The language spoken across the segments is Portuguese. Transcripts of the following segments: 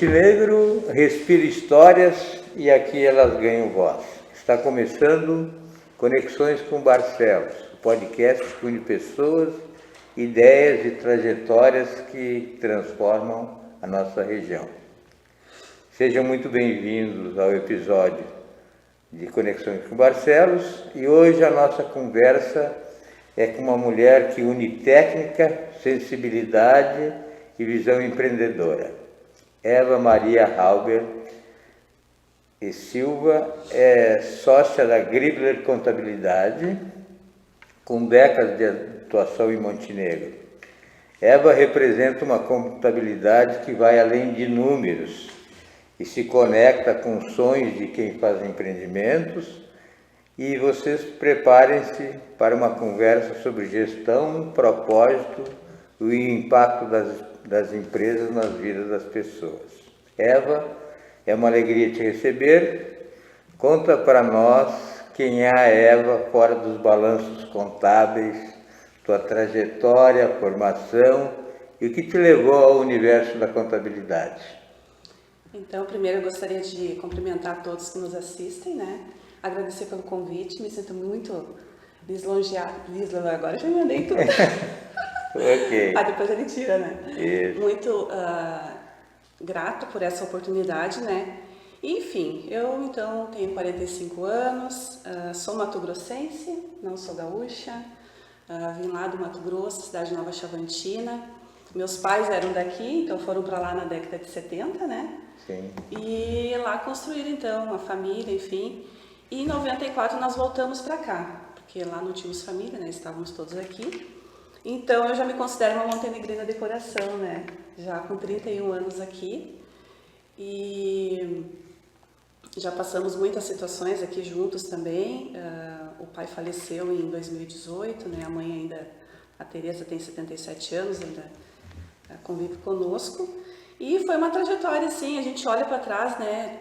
Montenegro respira histórias e aqui elas ganham voz. Está começando Conexões com Barcelos, o podcast que une pessoas, ideias e trajetórias que transformam a nossa região. Sejam muito bem-vindos ao episódio de Conexões com Barcelos e hoje a nossa conversa é com uma mulher que une técnica, sensibilidade e visão empreendedora. Eva Maria Halber e Silva é sócia da Gribler Contabilidade, com décadas de atuação em Montenegro. Eva representa uma contabilidade que vai além de números e se conecta com sonhos de quem faz empreendimentos. E vocês preparem-se para uma conversa sobre gestão, propósito e o impacto das empresas nas vidas das pessoas. Eva, é uma alegria te receber. Conta para nós quem é a Eva fora dos balanços contábeis, tua trajetória, formação e o que te levou ao universo da contabilidade. Então, primeiro eu gostaria de cumprimentar todos que nos assistem, né? Agradecer pelo convite, me sinto muito lisonjeada. Agora já mandei tudo. Ok. Depois ele tira, né? Isso. Muito grato por essa oportunidade, né? Enfim, eu então tenho 45 anos, sou mato-grossense, não sou gaúcha, vim lá do Mato Grosso, cidade de Nova Chavantina. Meus pais eram daqui, então foram para lá na década de 70, né? Sim. E lá construíram então uma família, enfim. E em 94 nós voltamos para cá, porque lá não tínhamos família, né? Estávamos todos aqui. Então eu já me considero uma montenegrina de coração, né? Já com 31 anos aqui. E já passamos muitas situações aqui juntos também. O pai faleceu em 2018, né? A mãe ainda, a Tereza tem 77 anos, ainda convive conosco. E foi uma trajetória assim, a gente olha para trás, né?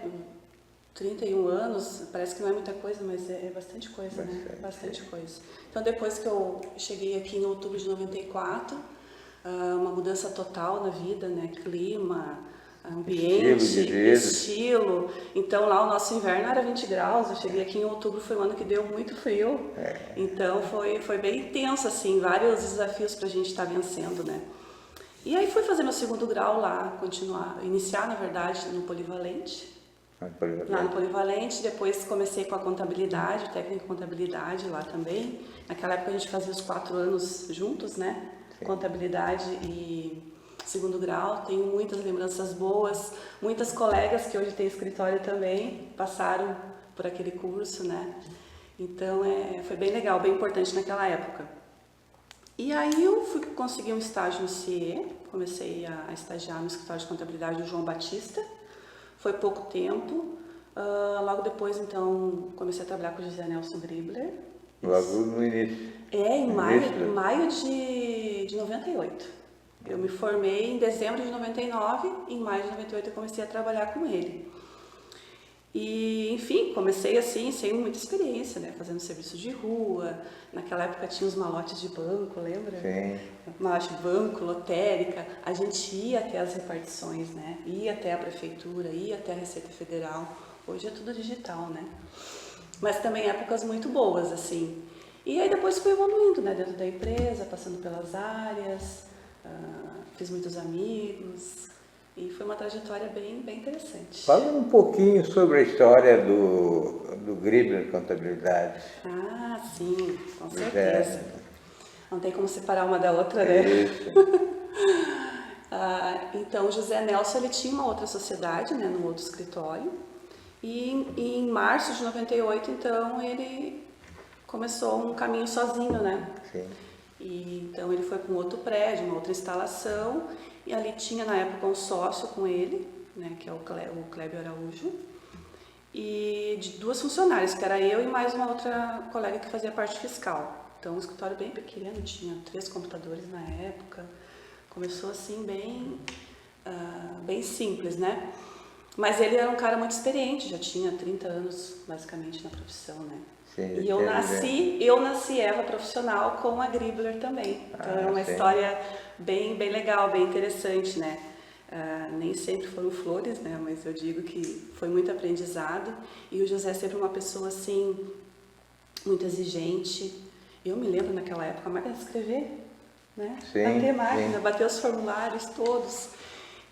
31 anos, parece que não é muita coisa, mas é bastante coisa, né? Bastante coisa. Então, depois que eu cheguei aqui em outubro de 94, uma mudança total na vida, né? Clima, ambiente, estilo. Então, lá o nosso inverno era 20 graus, eu cheguei aqui em outubro, foi um ano que deu muito frio. Então, foi bem intenso, assim, vários desafios para a gente estar vencendo, né? E aí fui fazer meu segundo grau lá, iniciar, na verdade, no Polivalente. Lá no Polivalente, depois comecei com a contabilidade, técnica de contabilidade lá também. Naquela época a gente fazia os 4 anos juntos, né? Sim. Contabilidade e segundo grau. Tenho muitas lembranças boas, muitas colegas que hoje têm escritório também passaram por aquele curso, né? Então foi bem legal, bem importante naquela época. E aí eu consegui um estágio no CIE, comecei a estagiar no escritório de contabilidade do João Batista. Foi pouco tempo, logo depois então comecei a trabalhar com o José Nelson Gribler. Logo no início? Em maio de 98. Eu me formei em dezembro de 99, em maio de 98 eu comecei a trabalhar com ele. E, enfim, comecei assim, sem muita experiência, né? Fazendo serviço de rua. Naquela época tinha os malotes de banco, lembra? Sim. Malote de banco, lotérica. A gente ia até as repartições, né? Ia até a prefeitura, ia até a Receita Federal. Hoje é tudo digital, né? Mas também épocas muito boas, assim. E aí depois fui evoluindo, né? Dentro da empresa, passando pelas áreas. Fiz muitos amigos. E foi uma trajetória bem interessante. Fala um pouquinho sobre a história do Gribler Contabilidade. Sim, com certeza. Não tem como separar uma da outra, né? Isso. Então, o José Nelson, ele tinha uma outra sociedade, né, num outro escritório. E em março de 98, então, ele começou um caminho sozinho, né? Sim. E, então, ele foi para um outro prédio, uma outra instalação. E ali tinha, na época, um sócio com ele, né, que é o Clébio Araújo, e de 2 funcionárias, que era eu e mais uma outra colega que fazia parte fiscal. Então, um escritório bem pequeno, tinha 3 computadores na época. Começou assim, bem simples, né? Mas ele era um cara muito experiente, já tinha 30 anos, basicamente, na profissão, né? Sim, e eu nasci Eva profissional com a Gribler também. Então, é uma história bem legal, bem interessante, né? Nem sempre foram flores, né? Mas eu digo que foi muito aprendizado. E o José é sempre uma pessoa assim, muito exigente. Eu me lembro naquela época, a máquina de escrever, né? Bater máquina, bater os formulários todos.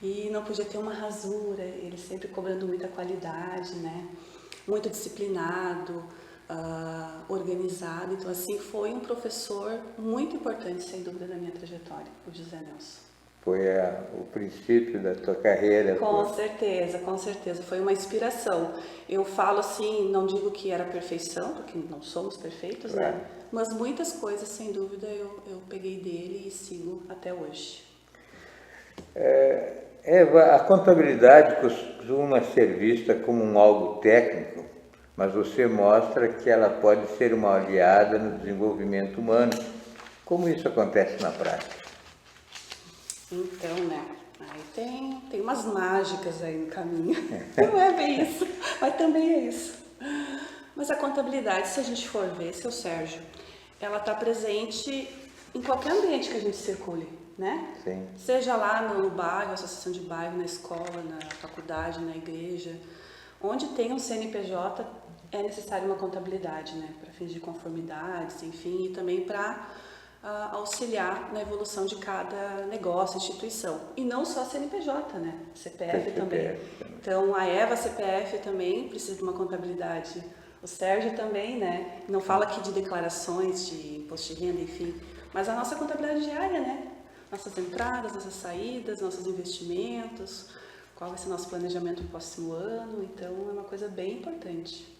E não podia ter uma rasura, ele sempre cobrando muita qualidade, né? Muito disciplinado, organizado. Então, assim, foi um professor muito importante, sem dúvida, na minha trajetória, o José Nelson. Foi o princípio da tua carreira. Com certeza, com certeza. Foi uma inspiração. Eu falo assim, não digo que era perfeição, porque não somos perfeitos, claro, né? Mas muitas coisas, sem dúvida, eu peguei dele e sigo até hoje. Eva, a contabilidade costuma ser vista como um algo técnico, mas você mostra que ela pode ser uma aliada no desenvolvimento humano. Como isso acontece na prática? Então, né, aí tem umas mágicas aí no caminho. Não é bem isso, mas também é isso. Mas a contabilidade, se a gente for ver, seu Sérgio, ela está presente em qualquer ambiente que a gente circule, né? Sim. Seja lá no bairro, associação de bairro, na escola, na faculdade, na igreja. Onde tem um CNPJ, é necessário uma contabilidade, né? Para fins de conformidades, enfim, e também para auxiliar na evolução de cada negócio, instituição. E não só CNPJ, né? CPF também. Então, a Eva, CPF também precisa de uma contabilidade. O Sérgio também, né? Não fala aqui de declarações de imposto de renda, enfim, mas a nossa contabilidade diária, né? Nossas entradas, nossas saídas, nossos investimentos, qual vai ser nosso planejamento no próximo ano. Então, é uma coisa bem importante.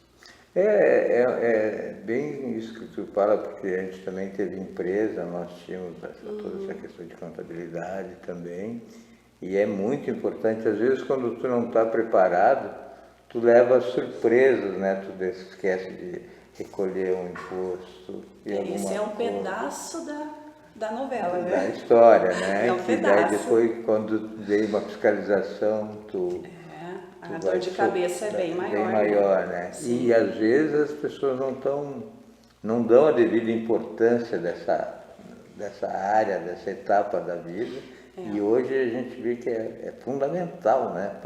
É bem isso que tu fala, porque a gente também teve empresa, nós tínhamos toda essa questão de contabilidade também, e é muito importante. Às vezes, quando tu não está preparado, tu leva surpresas, né? Tu esquece de recolher um imposto. Esse é um pedaço da novela, né? Da história, né? É um que pedaço. Daí depois, quando dei uma fiscalização, a dor de cabeça é bem maior, né? E às vezes as pessoas não dão a devida importância dessa área, dessa etapa da vida. E hoje a gente vê que é fundamental, né?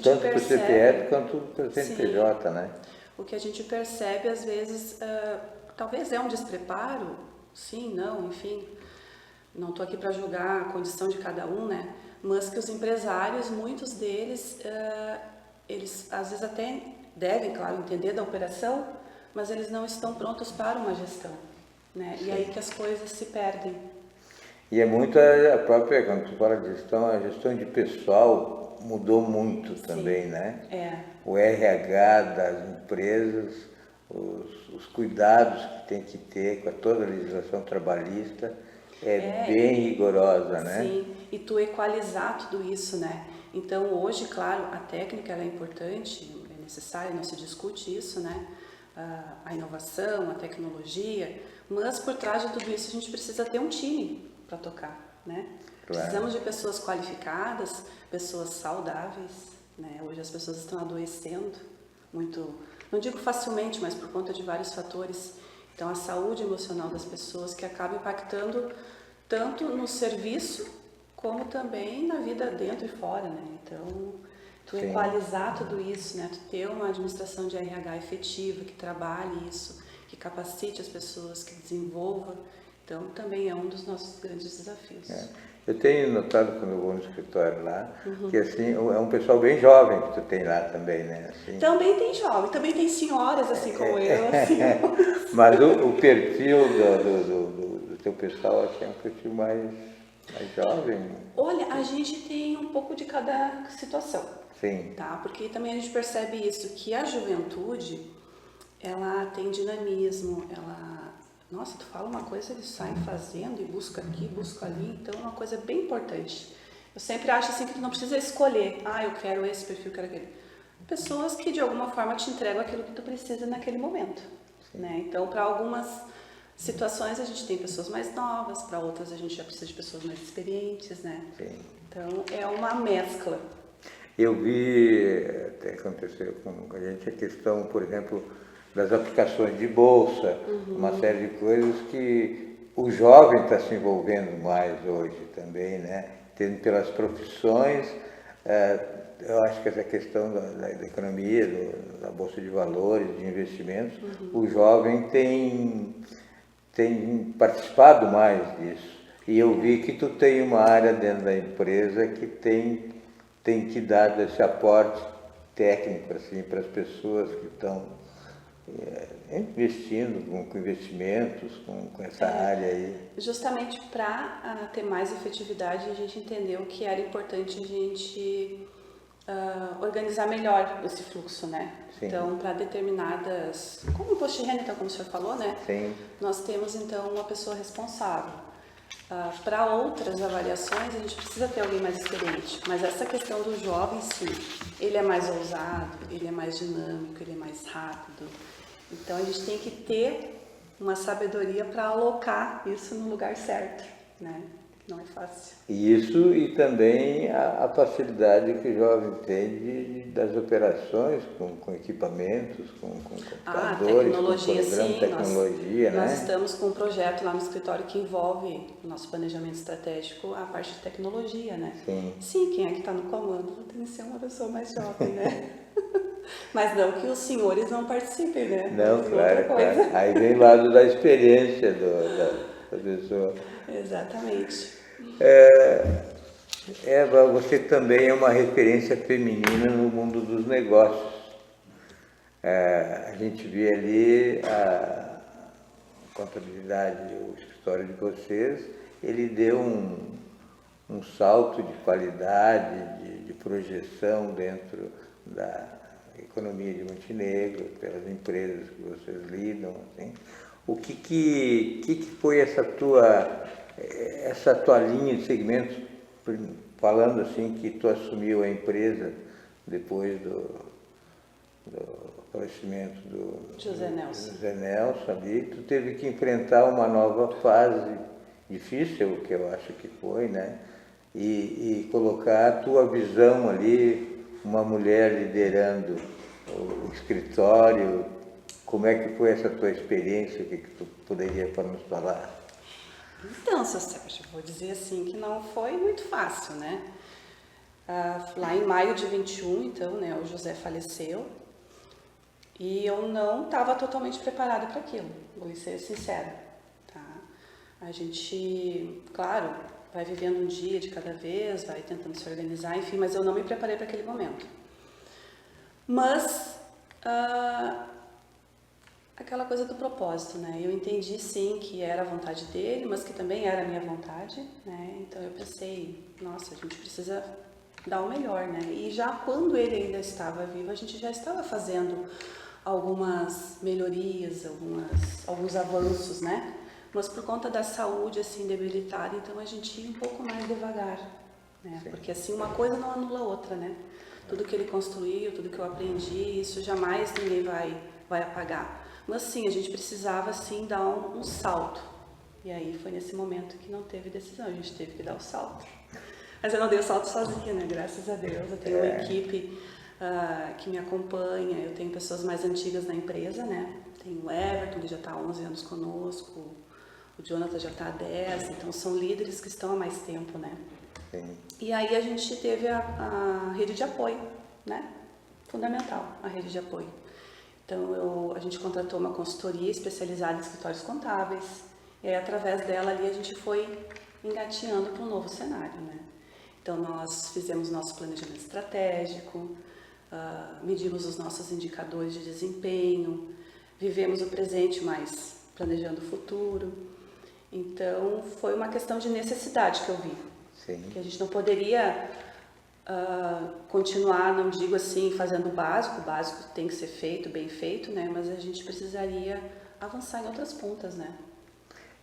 Tanto para o CPF quanto para o CNPJ, né? O que a gente percebe, às vezes, talvez é um despreparo, sim, não, enfim, não estou aqui para julgar a condição de cada um, né? Mas que os empresários, muitos deles, eles às vezes até devem, claro, entender da operação, mas eles não estão prontos para uma gestão, né? E aí que as coisas se perdem. E é muito a própria, quando tu fala de gestão, a gestão de pessoal mudou muito também, né? O RH das empresas, os cuidados que tem que ter com toda a legislação trabalhista, bem rigorosa, né? Sim, e tu equalizar tudo isso, né? Então, hoje, claro, a técnica ela é importante, é necessária, não se discute isso, né? A inovação, a tecnologia, mas por trás de tudo isso a gente precisa ter um time para tocar, né? Claro. Precisamos de pessoas qualificadas, pessoas saudáveis, né? Hoje as pessoas estão adoecendo muito, não digo facilmente, mas por conta de vários fatores. Então, a saúde emocional das pessoas que acaba impactando tanto no serviço, como também na vida dentro e fora, né? Então, tu equalizar tudo isso, né? Tu ter uma administração de RH efetiva, que trabalhe isso, que capacite as pessoas, que desenvolva. Então, também é um dos nossos grandes desafios. Eu tenho notado, quando eu vou no escritório lá, que assim, é um pessoal bem jovem que tu tem lá também, né? Assim. Também tem jovem, também tem senhoras, assim como eu. Assim. Mas o perfil do teu pessoal assim, é um perfil mais jovem? Olha, a gente tem um pouco de cada situação. Sim. Tá? Porque também a gente percebe isso, que a juventude, ela tem dinamismo, nossa, tu fala uma coisa, eles saem fazendo e busca aqui, busca ali, então é uma coisa bem importante. Eu sempre acho assim que tu não precisa escolher, eu quero esse perfil, eu quero aquele. Pessoas que de alguma forma te entregam aquilo que tu precisa naquele momento, né? Então, para algumas situações a gente tem pessoas mais novas, para outras a gente já precisa de pessoas mais experientes, né? Sim. Então, é uma mescla. Eu vi, até aconteceu com a gente, a questão, por exemplo, das aplicações de bolsa, uma série de coisas que o jovem está se envolvendo mais hoje também, né? tendo pelas profissões. Eu acho que essa questão da economia, da Bolsa de Valores, de investimentos, o jovem tem participado mais disso. E eu vi que tu tem uma área dentro da empresa que tem te dado esse aporte técnico assim, para as pessoas que estão investindo, com investimentos, com essa área aí. Justamente para ter mais efetividade, a gente entendeu que era importante a gente organizar melhor esse fluxo, né? Sim. Então, para determinadas, como o imposto de renda, então, como o senhor falou, né? Sim. Nós temos, então, uma pessoa responsável. Para outras avaliações, a gente precisa ter alguém mais experiente, mas essa questão do jovem, sim, ele é mais ousado, ele é mais dinâmico, ele é mais rápido. Então, a gente tem que ter uma sabedoria para alocar isso no lugar certo, né? Não é fácil. Isso e também a facilidade que o jovem tem das operações com equipamentos, com computadores, tecnologia, com programa, sim. tecnologia, Nós né? estamos com um projeto lá no escritório que envolve o nosso planejamento estratégico, a parte de tecnologia, né? Sim. Sim, quem é que está no comando tem que ser uma pessoa mais jovem, né? Mas não que os senhores não participem, né? Não, Mas claro, outra coisa. claro. Aí vem o lado da experiência da pessoa. Exatamente. Eva, você também é uma referência feminina no mundo dos negócios. A gente vê ali a contabilidade, o escritório de vocês, ele deu um salto de qualidade, de projeção dentro da economia de Montenegro, pelas empresas que vocês lidam, assim. O que foi essa tua linha de segmentos, falando assim que tu assumiu a empresa depois do falecimento do José Nelson. José Nelson ali, tu teve que enfrentar uma nova fase difícil, que eu acho que foi, né? E colocar a tua visão ali, uma mulher liderando o escritório. Como é que foi essa tua experiência? O que tu poderia para nos falar? Então, seu Sérgio, vou dizer assim que não foi muito fácil, né? Lá em maio de 21, então, né, o José faleceu e eu não estava totalmente preparada para aquilo, vou ser sincera, tá? A gente, claro, vai vivendo um dia de cada vez, vai tentando se organizar, enfim, mas eu não me preparei para aquele momento. Mas aquela coisa do propósito, né? Eu entendi sim que era a vontade dele, mas que também era a minha vontade, né? Então eu pensei, nossa, a gente precisa dar o melhor, né? E já quando ele ainda estava vivo, a gente já estava fazendo algumas melhorias, alguns avanços, né? Mas por conta da saúde assim debilitada, então a gente ia um pouco mais devagar, né? Sim. Porque assim uma coisa não anula a outra, né? Tudo que ele construiu, tudo que eu aprendi, isso jamais ninguém vai apagar. Mas sim, a gente precisava sim dar um salto. E aí foi nesse momento que não teve decisão, a gente teve que dar o salto. Mas eu não dei o salto sozinha, né? Graças a Deus. Eu tenho uma equipe que me acompanha, eu tenho pessoas mais antigas na empresa, né? Tem o Everton, que já está há 11 anos conosco, o Jonathan já está há 10, então são líderes que estão há mais tempo, né? Sim. E aí a gente teve a rede de apoio, né? Fundamental, a rede de apoio. Então a gente contratou uma consultoria especializada em escritórios contábeis, e aí através dela ali a gente foi engateando para um novo cenário, né? Então nós fizemos nosso planejamento estratégico, medimos os nossos indicadores de desempenho, vivemos o presente, mas planejando o futuro. Então foi uma questão de necessidade que eu vi. Sim. Que a gente não poderia continuar, não digo assim, fazendo o básico tem que ser feito, bem feito, né? Mas a gente precisaria avançar em outras pontas, né?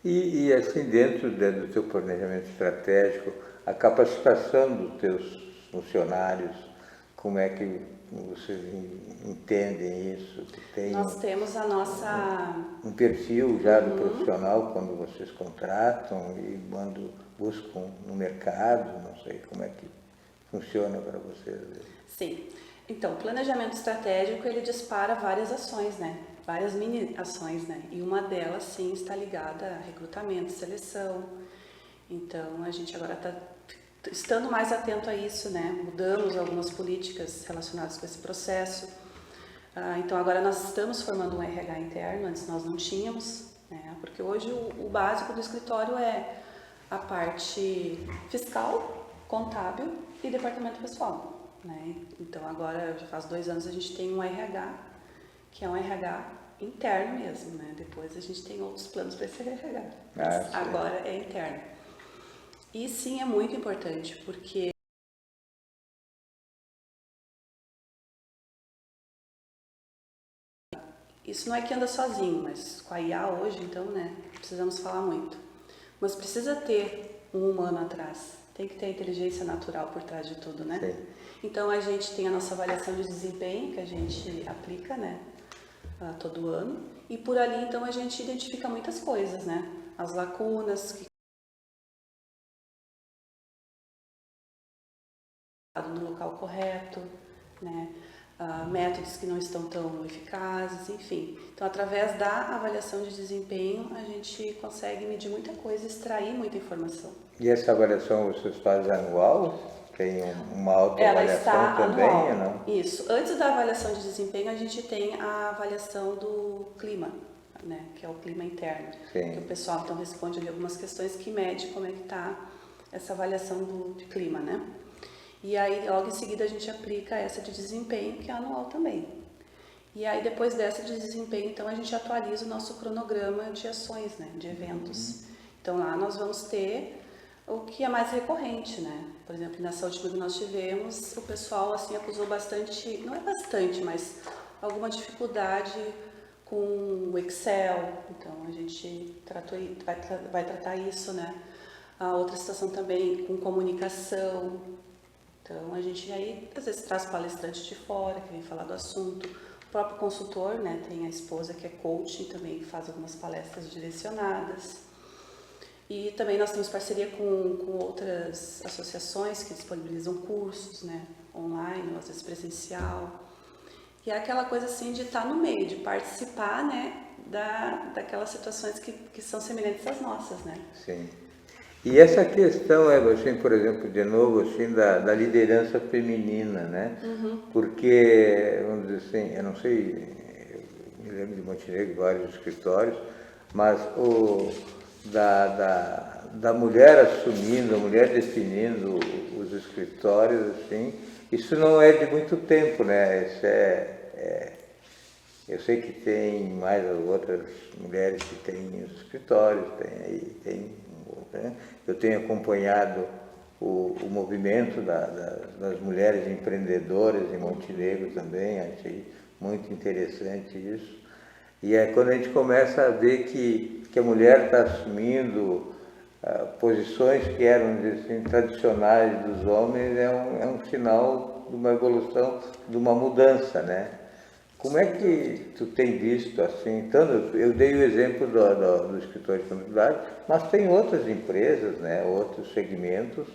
E assim, dentro do teu planejamento estratégico, a capacitação dos teus funcionários, como é que vocês entendem isso? Nós temos a nossa... um perfil já do profissional quando vocês contratam e buscam no mercado, não sei como é que funciona para vocês. Sim. Então, o planejamento estratégico, ele dispara várias ações, né? Várias mini ações, né? E uma delas, sim, está ligada a recrutamento, seleção. Então, a gente agora está estando mais atento a isso, né? Mudamos algumas políticas relacionadas com esse processo. Então agora nós estamos formando um RH interno, antes nós não tínhamos, né? Porque hoje o básico do escritório é a parte fiscal, contábil e departamento pessoal, né? Então agora, já faz 2 anos, a gente tem um RH, que é um RH interno mesmo, né? Depois a gente tem outros planos para esse RH, mas agora é interno. E sim, é muito importante, porque isso não é que anda sozinho, mas com a IA hoje, então, né, precisamos falar muito. Mas precisa ter um humano atrás, tem que ter a inteligência natural por trás de tudo, né? Sim. Então a gente tem a nossa avaliação de desempenho, que a gente aplica, né, todo ano, e por ali, então, a gente identifica muitas coisas, né? As lacunas, que no local correto, né? Métodos que não estão tão eficazes, enfim. Então, através da avaliação de desempenho, a gente consegue medir muita coisa, extrair muita informação. E essa avaliação vocês fazem anual? Tem uma autoavaliação também ou não? Isso. Antes da avaliação de desempenho, a gente tem a avaliação do clima, né? Que é o clima interno. Sim. Que o pessoal então responde ali algumas questões que mede como é que está essa avaliação de clima, né? E aí, logo em seguida, a gente aplica essa de desempenho, que é anual também. E aí, depois dessa de desempenho, então, a gente atualiza o nosso cronograma de ações, né, de eventos. Então, lá nós vamos ter o que é mais recorrente, né? Por exemplo, nessa última que nós tivemos, o pessoal, assim, acusou bastante, não é bastante, mas alguma dificuldade com o Excel. Então, a gente vai tratar isso, né? A outra situação também com comunicação. Então, a gente aí, às vezes, traz palestrantes de fora, que vem falar do assunto. O próprio consultor, né, tem a esposa que é coach, também faz algumas palestras direcionadas. E também nós temos parceria com outras associações que disponibilizam cursos, né, online, ou às vezes presencial. E é aquela coisa assim de estar no meio, de participar, né, daquelas situações que são semelhantes às nossas, né. Sim. E essa questão, assim, por exemplo, de novo, assim, da liderança feminina, né? Porque, vamos dizer assim, eu não sei, eu me lembro de Montenegro, vários escritórios, mas da mulher assumindo, a mulher definindo os escritórios, assim, isso não é de muito tempo, né? Isso eu sei que tem mais outras mulheres que têm os escritórios, né? Eu tenho acompanhado o movimento das mulheres empreendedoras em Montenegro também, achei muito interessante isso. E é quando a gente começa a ver que a mulher está assumindo posições que eram assim, tradicionais dos homens, é um sinal de uma evolução, de uma mudança, né? Como é que tu tem visto assim? Então, eu dei o exemplo do escritório de contabilidade, mas tem outras empresas, né, outros segmentos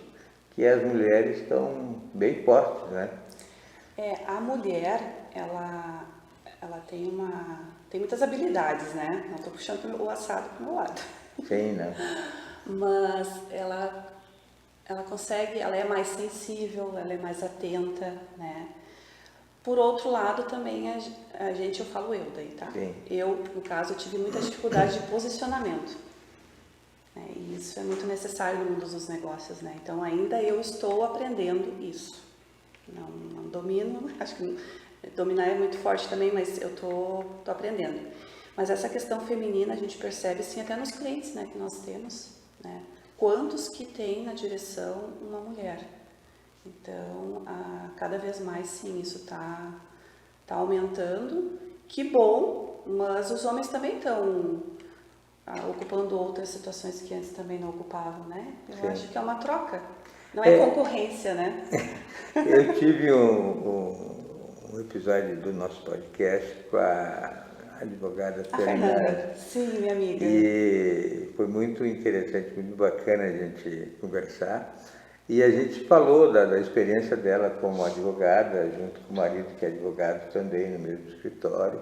que as mulheres estão bem fortes, né? A mulher, ela tem muitas habilidades, né? Não estou puxando o assado para o meu lado. Sim, né? Mas ela consegue, ela é mais sensível, ela é mais atenta, né? Por outro lado, também a gente, eu falo eu daí, tá? Sim. Eu, no caso, eu tive muita dificuldade de posicionamento. Né? E isso é muito necessário no mundo dos negócios, né? Então, ainda eu estou aprendendo isso. Não domino, acho que dominar é muito forte também, mas eu tô aprendendo. Mas essa questão feminina a gente percebe, sim, até nos clientes, né, que nós temos, né? Quantos que tem na direção uma mulher? Então, cada vez mais, sim, isso tá aumentando. Que bom, mas os homens também estão ocupando outras situações que antes também não ocupavam, né? Eu acho que é uma troca, não é concorrência, né? Eu tive um episódio do nosso podcast com a advogada Fernanda. Sim, minha amiga. E foi muito interessante, muito bacana a gente conversar. E a gente falou da experiência dela como advogada, junto com o marido, que é advogado também, no mesmo escritório,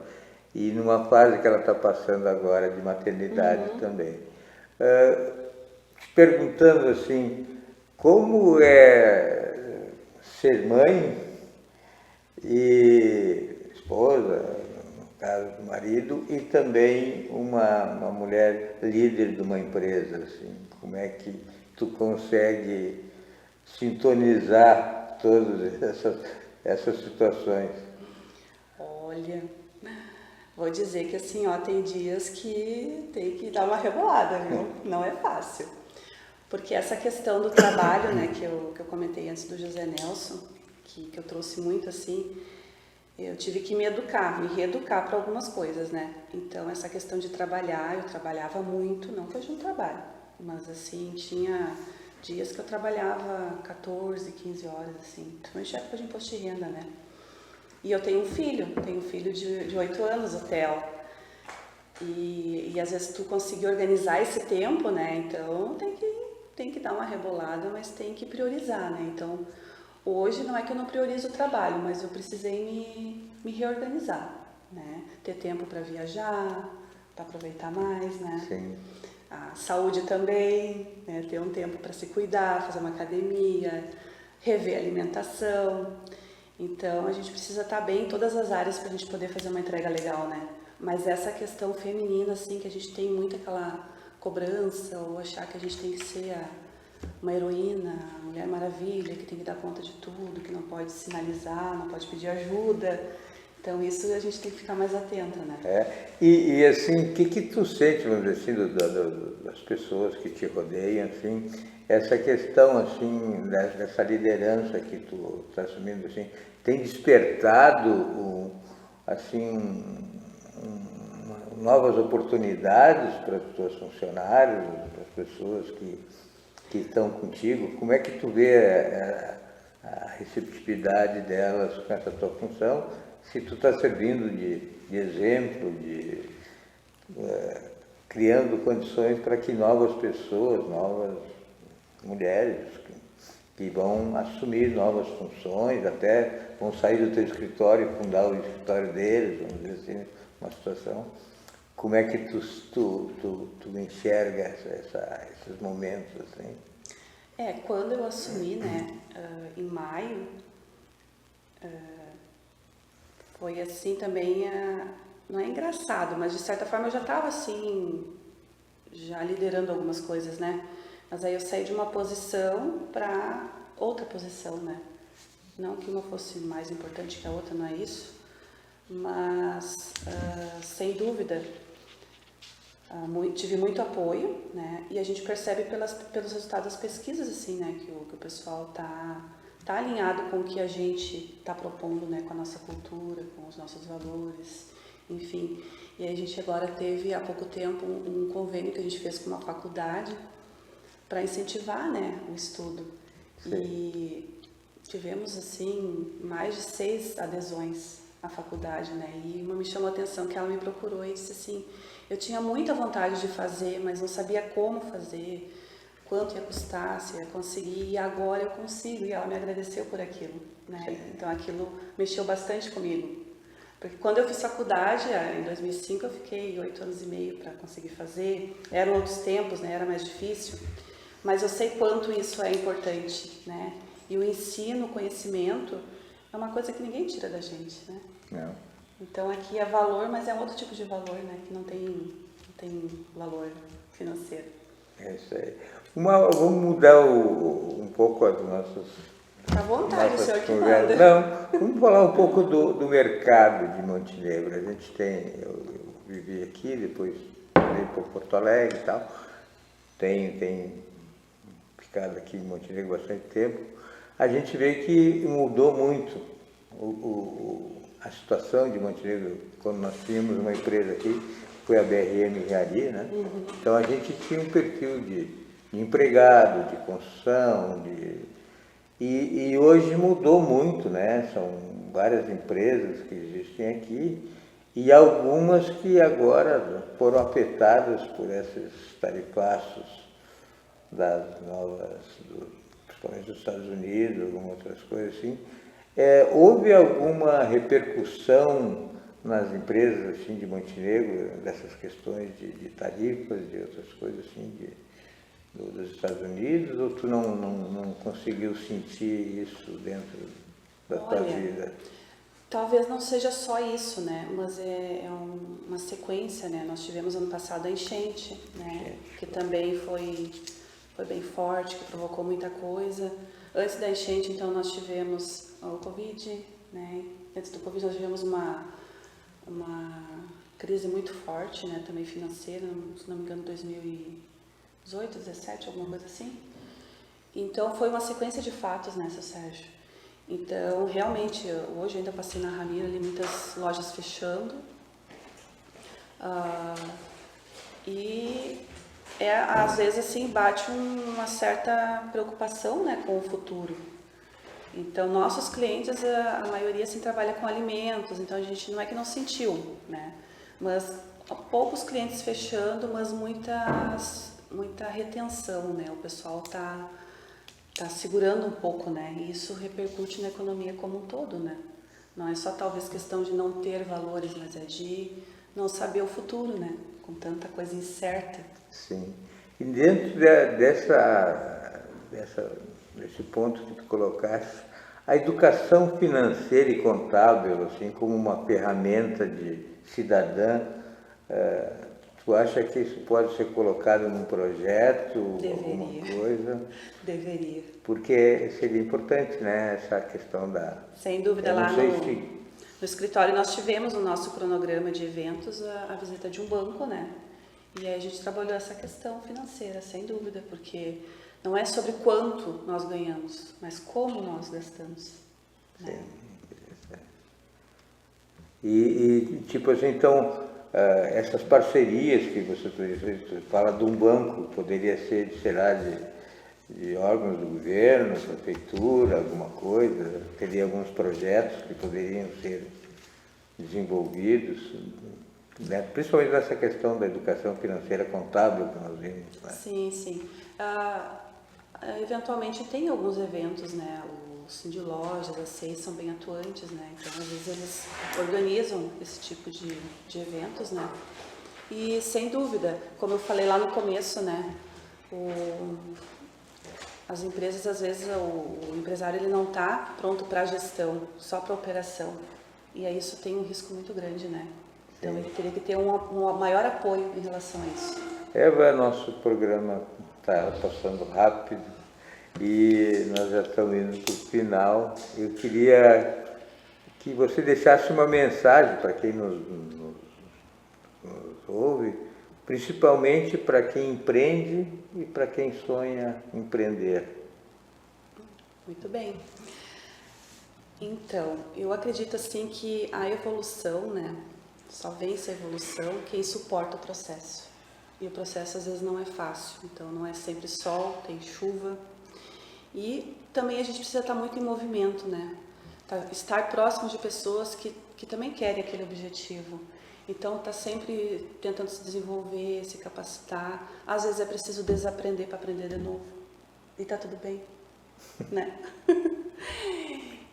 e numa fase que ela está passando agora de maternidade também. Te perguntando assim, como é ser mãe e esposa, no caso do marido, e também uma mulher líder de uma empresa, assim, como é que tu consegue sintonizar todas essas situações? Olha, vou dizer que assim, ó, tem dias que tem que dar uma rebolada, viu? Não é fácil. Porque essa questão do trabalho, né, que eu comentei antes do José Nelson, que eu trouxe muito assim, eu tive que me educar, me reeducar para algumas coisas, né? Então, essa questão de trabalhar, eu trabalhava muito, não que hoje não trabalho, mas assim, tinha dias que eu trabalhava 14, 15 horas, assim, principalmente época de imposto de renda, né? E eu tenho um filho de 8 anos, o Theo. E às vezes tu conseguir organizar esse tempo, né? Então tem que dar uma rebolada, mas tem que priorizar, né? Então hoje não é que eu não priorizo o trabalho, mas eu precisei me reorganizar, né? Ter tempo para viajar, para aproveitar mais, né? Sim. A saúde também, né? Ter um tempo para se cuidar, fazer uma academia, rever a alimentação. Então a gente precisa estar bem em todas as áreas para a gente poder fazer uma entrega legal, né? Mas essa questão feminina, assim, que a gente tem muito aquela cobrança ou achar que a gente tem que ser uma heroína, a Mulher Maravilha, que tem que dar conta de tudo, que não pode sinalizar, não pode pedir ajuda. Então isso a gente tem que ficar mais atenta, né? E assim, o que tu sente, vamos dizer assim, das pessoas que te rodeiam, assim, essa questão, assim, dessa liderança que tu está assumindo, assim, tem despertado, assim, novas oportunidades para os teus funcionários, para as pessoas que estão contigo? Como é que tu vê a receptividade delas com essa tua função, se tu está servindo de exemplo, criando condições para que novas pessoas, novas mulheres que vão assumir novas funções, até vão sair do teu escritório e fundar o escritório deles, vamos dizer assim, uma situação. Como é que tu enxerga esses momentos assim? Quando eu assumi, né, em maio, foi assim também, não é engraçado, mas de certa forma eu já estava assim, já liderando algumas coisas, né? Mas aí eu saí de uma posição para outra posição, né? Não que uma fosse mais importante que a outra, não é isso, mas sem dúvida tive muito apoio, né? E a gente percebe pelos resultados das pesquisas, assim, né? Que o pessoal tá alinhado com o que a gente está propondo, né? Com a nossa cultura, com os nossos valores, enfim. E aí a gente agora teve há pouco tempo um convênio que a gente fez com uma faculdade para incentivar, né, o estudo. Sim. E tivemos assim mais de 6 adesões à faculdade, né? E uma me chamou a atenção que ela me procurou e disse assim: eu tinha muita vontade de fazer, mas não sabia como fazer, quanto ia custar, se ia conseguir, e agora eu consigo. E ela me agradeceu por aquilo, né? Sim. Então aquilo mexeu bastante comigo. Porque quando eu fiz faculdade, em 2005, eu fiquei 8 anos e meio para conseguir fazer. Eram outros tempos, né? Era mais difícil. Mas eu sei quanto isso é importante, né? E o ensino, o conhecimento, é uma coisa que ninguém tira da gente, né? Não. Então aqui é valor, mas é outro tipo de valor, né? Que não tem valor financeiro. É isso aí. Vamos mudar um pouco as nossas À vontade, o senhor que conversas. manda. Não, vamos falar um pouco do mercado de Montenegro. A gente tem, eu vivi aqui, depois vim para Porto Alegre e tal. Tenho ficado aqui em Montenegro bastante tempo. A gente vê que mudou muito a situação de Montenegro quando nós tínhamos uma empresa aqui, foi a BRM Engenharia, né? Uhum. Então a gente tinha um perfil de empregado, de construção, e hoje mudou muito, né? São várias empresas que existem aqui e algumas que agora foram afetadas por esses tarifaços das novas, principalmente dos Estados Unidos, algumas outras coisas assim. Houve alguma repercussão nas empresas assim, de Montenegro, dessas questões de tarifas, de outras coisas assim? dos Estados Unidos, ou tu não conseguiu sentir isso dentro da tua vida? Talvez não seja só isso, né? Mas é uma sequência, né? Nós tivemos ano passado a enchente, né? Que também foi bem forte, que provocou muita coisa. Antes da enchente, então, nós tivemos o Covid, né? Antes do Covid, nós tivemos uma crise muito forte, né? Também financeira, se não me engano, 2018, 2017, alguma coisa assim. Então, foi uma sequência de fatos, né, seu Sérgio? Então, realmente, hoje eu ainda passei na Ramiro, ali muitas lojas fechando. E às vezes assim bate uma certa preocupação, né, com o futuro. Então, nossos clientes, a maioria assim trabalha com alimentos, então a gente não é que não sentiu, né? Mas poucos clientes fechando, mas muita retenção, né? O pessoal tá segurando um pouco, né? E isso repercute na economia como um todo, né? Não é só talvez questão de não ter valores, mas é de não saber o futuro, né? Com tanta coisa incerta. Sim. E dentro desse ponto que tu colocaste, a educação financeira e contábil, assim, como uma ferramenta de cidadã, tu acha que isso pode ser colocado num projeto, alguma coisa? Deveria. Porque seria importante, né, essa questão da... Sem dúvida, lá no escritório nós tivemos no nosso cronograma de eventos a visita de um banco, né? E aí a gente trabalhou essa questão financeira, sem dúvida, porque não é sobre quanto nós ganhamos, mas como nós gastamos. Né? Sim, interessante. E tipo assim, então, essas parcerias que você fala de um banco, poderia ser, sei lá, de órgãos do governo, prefeitura, alguma coisa, teria alguns projetos que poderiam ser desenvolvidos, né? Principalmente nessa questão da educação financeira contábil que nós vimos. Né? Sim, sim. Eventualmente tem alguns eventos, né? O Cindy Lojas, a SEI são bem atuantes, né? Então, às vezes eles organizam esse tipo de eventos, né? E, sem dúvida, como eu falei lá no começo, né? As empresas, às vezes, o empresário ele não está pronto para a gestão, só para a operação. E aí isso tem um risco muito grande, né? Então, ele teria que ter um maior apoio em relação a isso. Eva, nosso programa está passando rápido e nós já estamos indo para o final. Eu queria que você deixasse uma mensagem para quem nos ouve, principalmente para quem empreende e para quem sonha empreender. Muito bem. Então, eu acredito assim que a evolução, né? Só vence a evolução quem suporta o processo. E o processo às vezes não é fácil, então não é sempre sol, tem chuva. E também a gente precisa estar muito em movimento, né? Estar próximo de pessoas que também querem aquele objetivo. Então, tá sempre tentando se desenvolver, se capacitar. Às vezes é preciso desaprender para aprender de novo. E tá tudo bem, né?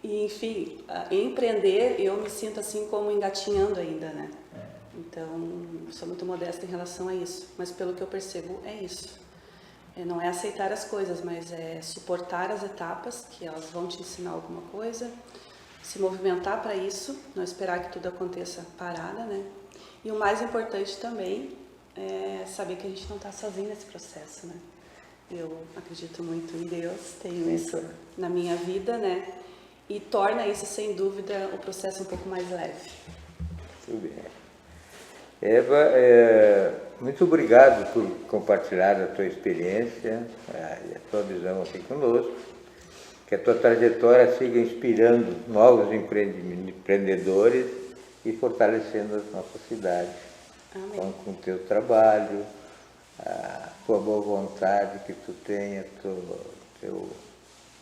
E, enfim, empreender, eu me sinto assim como engatinhando ainda, né? Então, sou muito modesta em relação a isso. Mas pelo que eu percebo, é isso. Não é aceitar as coisas, mas é suportar as etapas, que elas vão te ensinar alguma coisa. Se movimentar para isso, não esperar que tudo aconteça parada, né? E o mais importante também é saber que a gente não está sozinho nesse processo, né? Eu acredito muito em Deus, tenho isso na minha vida, né? E torna isso, sem dúvida, o processo um pouco mais leve. Muito bem. Eva, muito obrigado por compartilhar a tua experiência e a tua visão aqui conosco. Que a tua trajetória siga inspirando novos empreendedores e fortalecendo a nossa cidade. Amém. Então, com o teu trabalho, a tua boa vontade que tu tenha,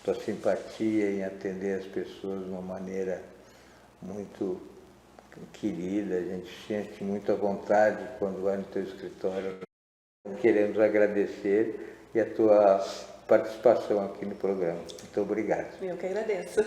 tua simpatia em atender as pessoas de uma maneira muito querida, a gente sente muita vontade quando vai no teu escritório. Queremos agradecer e a tua participação aqui no programa. Muito obrigado. Eu que agradeço.